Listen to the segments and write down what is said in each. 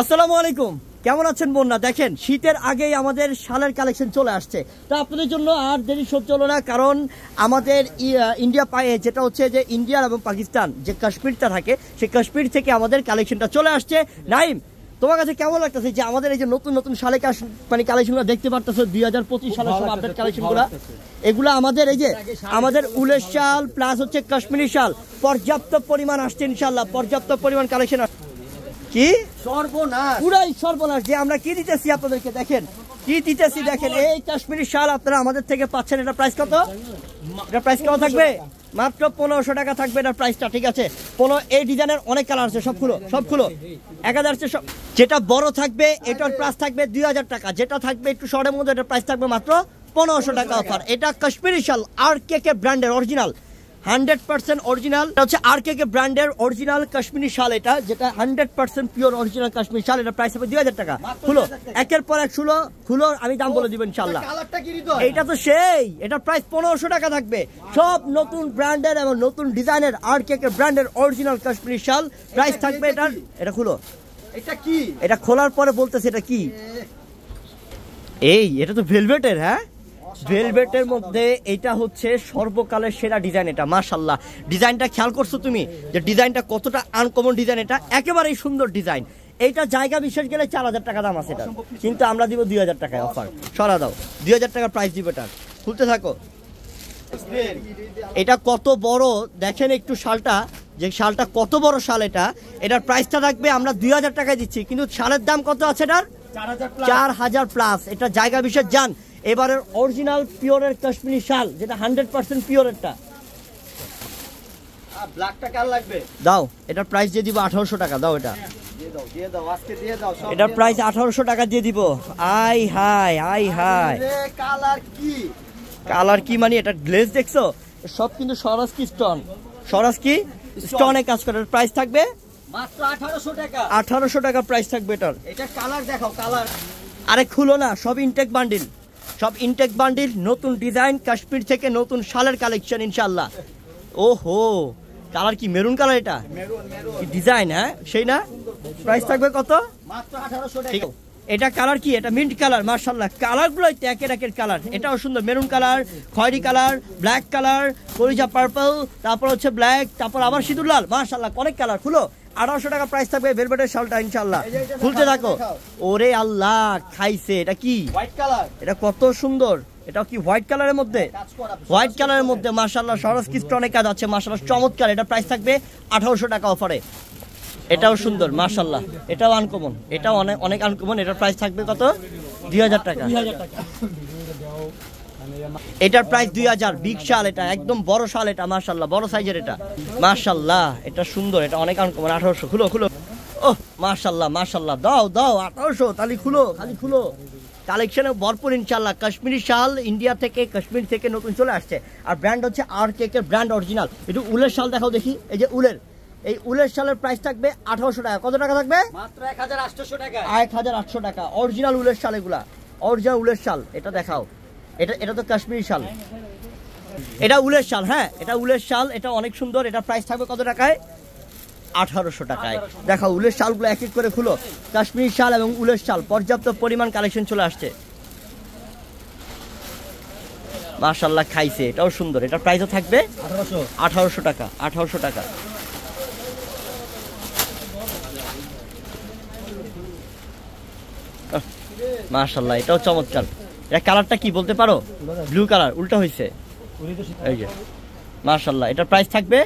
আসসালামু আলাইকুম, কেমন আছেন বন্যা? দেখেন শীতের আগেই আমাদের শালের কালেকশন চলে আসছে। তো আপনাদের জন্য আর দেরি সহ্য হলো না, কারণ আমাদের ইন্ডিয়া পায়ে যেটা হচ্ছে যে ইন্ডিয়া এবং পাকিস্তান যে কাশ্মীরটা থাকে, সেই কাশ্মীর থেকে আমাদের কালেকশনটা চলে আসছে। নাইম, তোমার কাছে কেমন লাগতেছে যে আমাদের এই যে নতুন নতুন শালে মানে কালেকশনগুলো দেখতে পারতেছো 2025 সালের সব আপডেট কালেকশনগুলো? এগুলো আমাদের এই যে আমাদের উলের শাল প্লাস হচ্ছে কাশ্মীরি শাল পর্যাপ্ত পরিমাণ আসছে ইনশাল্লাহ, পর্যাপ্ত পরিমাণ কালেকশন। কি সর্বনাশ, পুরাই সর্বনাশ যে আমরা কি দিতেছি আপনাদেরকে, দেখেন কি দিতেছি, দেখেন এই কাশ্মীরি শাল আপনারা আমাদের থেকে পাচ্ছেন। এটা প্রাইস কত? এটা প্রাইস কত থাকবে? মাত্র 1500 টাকা থাকবে এটার প্রাইসটা, ঠিক আছে? এই ডিজাইনের অনেক কালার আছে, সবগুলো 1000 সব। যেটা বড় থাকবে এটার প্রাইস থাকবে 2000 টাকা, যেটা থাকবে একটু শর্টের মধ্যে এটার প্রাইস থাকবে মাত্র 1500 টাকা অফার। এটা কাশ্মীরি শাল RKK ব্র্যান্ডের অরিজিনাল, 100% অরিজিনাল। এটা হচ্ছে RKK ব্র্যান্ডের অরিজিনাল কাশ্মীরি শাল, এটা যেটা 100% পিওর অরিজিনাল কাশ্মীরি শাল। এটা প্রাইস হবে 2000 টাকা। খুলো, একের পর এক খুলো, আমি দাম বলে দিব ইনশাআল্লাহ। এটা তো সেই, এটা প্রাইস 1500 টাকা থাকবে। সব নতুন ব্র্যান্ডের এবং নতুন ডিজাইনের RKK ব্র্যান্ডের অরিজিনাল কাশ্মীরি শাল প্রাইস থাকবে এটার। এটা খুলো, এটা কি? এটা খোলার পরে বলতেছে এটা কি। এটা তো ভেলভেটের, হ্যাঁ ভেলভেটের মধ্যে এটা হচ্ছে সর্বকালের সেরা ডিজাইন। এটা মাশাআল্লাহ, ডিজাইনটা খেয়াল করছো তুমি যে ডিজাইনটা কতটা আনকমন ডিজাইন। এটা একেবারেই সুন্দর ডিজাইন। এইটা জায়গা বিশেষ গেলে 4000 টাকা দাম আছে এটা, কিন্তু আমরা দিব 2000 টাকায় অফার। সরা দাও, 2000 টাকা প্রাইস দিব এটা। খুলতে থাকো। এটা কত বড় দেখেন একটু শালটা, যে শালটা কত বড় শাল। এটার প্রাইসটা থাকবে আমরা 2000 টাকায় দিচ্ছি, কিন্তু শালের দাম কত আছে এটার? 4000 প্লাস। এটা জায়গা বিশেষ যান। এবারের অরিজিনাল পিওরের কাশ্মীরি শাল, যেটা 100% পিওরেরটা। ব্ল্যাকটা কার লাগবে? দাও, এটার প্রাইস দিয়ে দিব 1800 টাকা। দাও, এটা দিয়ে দাও, আজকে দিয়ে দাও। এটার প্রাইস 1800 টাকা দিয়ে দিব। আই হাই কালার কি, কালার কি মানে এটা গ্লেজ দেখছো? সব কিন্তু স্বরাজকি স্টোনে কাজ করে। প্রাইস থাকবে মাত্র 1800 টাকা। 1800 টাকা প্রাইস থাকবে এটার। এটা কালার দেখাও, কালার। আরে খুলো না, সব ইনটেক বান্ডিল, নতুন ডিজাইন কাশ্মীর থেকে নতুন শালের কালেকশন ইনশাআল্লাহ। ওহো, কালার কি মেরুন কালার? এটা ডিজাইন, হ্যাঁ সেই না? প্রাইস থাকবে কত? মাত্র 1800 টাকা। এটা কালার কি? এটা মিন্ট কালার। মাশাআল্লাহ, কালারগুলো একের কালার। এটাও সুন্দর, মেরুন কালার, খয়েরি কালার, ব্ল্যাক কালার, কলিজা পার্পল, তারপর হচ্ছে ব্ল্যাক, তারপর আবার সিঁদুর লাল। মাশাআল্লাহ, অনেক কালার। খুলো, 1800 টাকা প্রাইস থাকবে ভেলভেটের শালটা ইনশাআল্লাহ। খুলতে থাকো। ওরে আল্লাহ, খাইছে। এটা কি? White colour. এটা কত সুন্দর। এটা কি হোয়াইট কালারের মধ্যে? হোয়াইট কালারের মধ্যে মাশাআল্লাহ স্বরাজকি স্টোনে কাজ আছে, মাশাআল্লাহ চমৎকার। এটা প্রাইস থাকবে 1800 টাকা অফারে। এটাও সুন্দর মাশাআল্লাহ, এটাও আনকমন, এটাও অনেক আনকমন। এটার প্রাইস থাকবে কত? 2000 টাকা। এটার প্রাইস 2000। বিগ শাল, এটা একদম বড় শাল। এটা মাশাআল্লাহ বড় সাইজের। এটা মাশাআল্লাহ, এটা সুন্দর, এটা অনেক আনকমন। 1800। খুলো। ওহ মাশাআল্লাহ, দাও 1800। খালি খুলো। কালেকশনে ভরপুর ইনশাআল্লাহ। কাশ্মীরি শাল ইন্ডিয়া থেকে, কাশ্মীর থেকে নতুন চলে আসছে। আর ব্র্যান্ড হচ্ছে RKK ব্র্যান্ড অরিজিনাল। একটু উলের শাল দেখাও দেখি। এই যে এই উলের শালের প্রাইস থাকবে 1800 টাকা। কত টাকা থাকবে? মাত্র 1800 টাকা। 1800 টাকা অরিজিনাল উলের শাল। এগুলা অরিজিনাল উলের শাল। এটা দেখাও। এটা তো কাশ্মীরি শাল, এটা উলের শাল। হ্যাঁ, এটা উলের শাল, এটা অনেক সুন্দর। এটা প্রাইস থাকবে কত টাকায়? 1800 টাকায়। দেখাও উলের শালগুলো এক এক করে খুলো। কাশ্মীরি শাল এবং উলের শাল পর্যাপ্ত পরিমাণ কালেকশন চলে আসছে। মাশাআল্লাহ, খাইছে। এটাও সুন্দর। এটার প্রাইসও থাকবে 1800 টাকা। 1800 টাকা। মাশাআল্লাহ, এটাও চমৎকার। এটা কালারটা কি বলতে পারো? ব্লু কালার, উল্টা হয়েছে। এই যে মাশাআল্লাহ, এটার প্রাইস থাকবে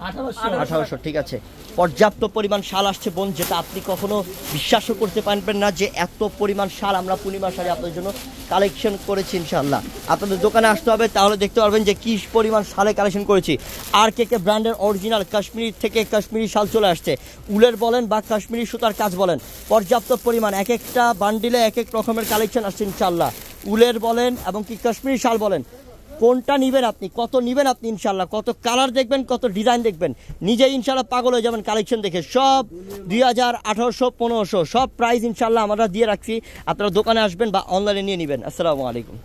1800। ঠিক আছে, পর্যাপ্ত পরিমাণ শাল আসছে বোন, যেটা আপনি কখনো বিশ্বাসও করতে পারবেন না যে এত পরিমাণ শাল আমরা পূর্ণিমা শাড়ি আপনাদের জন্য কালেকশন করেছি ইনশাআল্লাহ। আপনাদের দোকানে আসতে হবে, তাহলে দেখতে পারবেন যে কি পরিমাণ শালে কালেকশন করেছি। RKK ব্র্যান্ডের অরিজিনাল কাশ্মীরি থেকে কাশ্মীরি শাল চলে আসছে। উলের বলেন বা কাশ্মীরি সুতার কাজ বলেন, পর্যাপ্ত পরিমাণ এক একটা বান্ডিলে এক এক রকমের কালেকশন আসছে ইনশাআল্লাহ। উলের বলেন এবং কি কাশ্মীরি শাল বলেন, কোনটা নিবেন আপনি, কত নিবেন আপনি ইনশাআল্লাহ, কত কালার দেখবেন, কত ডিজাইন দেখবেন, নিজেই ইনশাআল্লাহ পাগল হয়ে যাবেন কালেকশন দেখে। সব 2000, 1800, 1500 সব প্রাইস ইনশাআল্লাহ আমরা দিয়ে রাখছি। আপনারা দোকানে আসবেন বা অনলাইনে নিয়ে নেবেন। আসসালামু আলাইকুম।